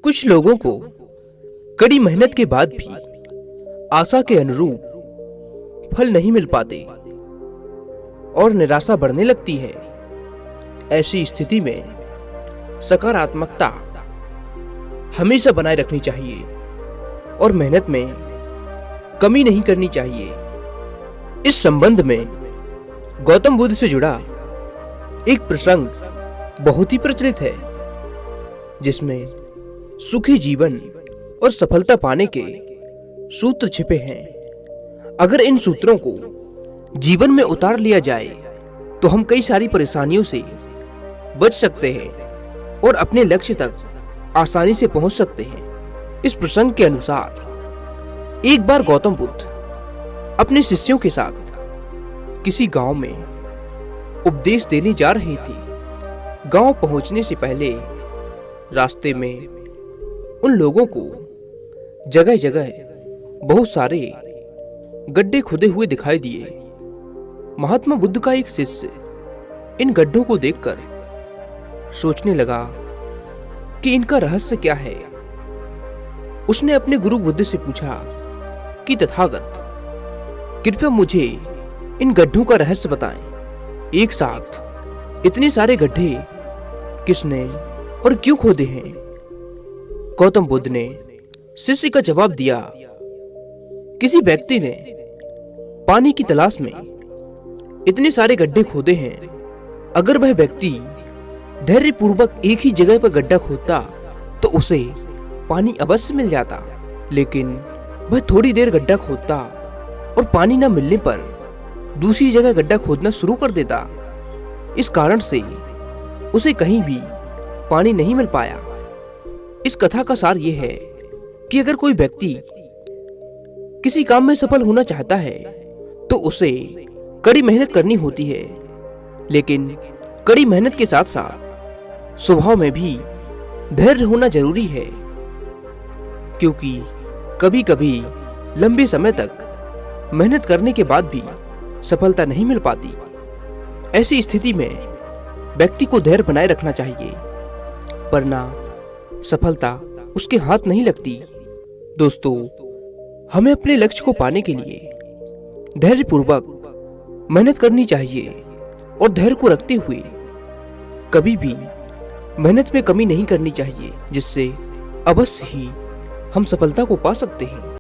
कुछ लोगों को कड़ी मेहनत के बाद भी आशा के अनुरूप फल नहीं मिल पाते और निराशा बढ़ने लगती है। ऐसी स्थिति में सकारात्मकता हमेशा बनाए रखनी चाहिए और मेहनत में कमी नहीं करनी चाहिए। इस संबंध में गौतम बुद्ध से जुड़ा एक प्रसंग बहुत ही प्रचलित है, जिसमें सुखी जीवन और सफलता पाने के सूत्र छिपे हैं। अगर इन सूत्रों को जीवन में उतार लिया जाए तो हम कई सारी परेशानियों से बच सकते हैं और अपने लक्ष्य तक आसानी से पहुंच सकते हैं। इस प्रसंग के अनुसार एक बार गौतम बुद्ध अपने शिष्यों के साथ किसी गांव में उपदेश देने जा रहे थे। गांव पहुंचने से पहले रास्ते में उन लोगों को जगह जगह बहुत सारे गड्ढे खुदे हुए दिखाई दिए। महात्मा बुद्ध का एक शिष्य इन गड्ढों को देखकर सोचने लगा कि इनका रहस्य क्या है। उसने अपने गुरु बुद्ध से पूछा कि तथागत, कृपया मुझे इन गड्ढों का रहस्य बताएं। एक साथ इतने सारे गड्ढे किसने और क्यों खोदे हैं? गौतम बुद्ध ने शिष्य का जवाब दिया, किसी व्यक्ति ने पानी की तलाश में इतने सारे गड्ढे खोदे हैं। अगर वह व्यक्ति धैर्यपूर्वक एक ही जगह पर गड्ढा खोदता तो उसे पानी अवश्य मिल जाता, लेकिन वह थोड़ी देर गड्ढा खोदता और पानी न मिलने पर दूसरी जगह गड्ढा खोदना शुरू कर देता। इस कारण से उसे कहीं भी पानी नहीं मिल पाया। इस कथा का सार यह है कि अगर कोई व्यक्ति किसी काम में सफल होना चाहता है तो उसे कड़ी मेहनत करनी होती है, लेकिन कड़ी मेहनत के साथ साथ स्वभाव में भी धैर्य होना जरूरी है, क्योंकि कभी कभी लंबे समय तक मेहनत करने के बाद भी सफलता नहीं मिल पाती। ऐसी स्थिति में व्यक्ति को धैर्य बनाए रखना चाहिए, वरना सफलता उसके हाथ नहीं लगती। दोस्तों, हमें अपने लक्ष्य को पाने के लिए धैर्यपूर्वक मेहनत करनी चाहिए और धैर्य को रखते हुए कभी भी मेहनत में कमी नहीं करनी चाहिए, जिससे अवश्य ही हम सफलता को पा सकते हैं।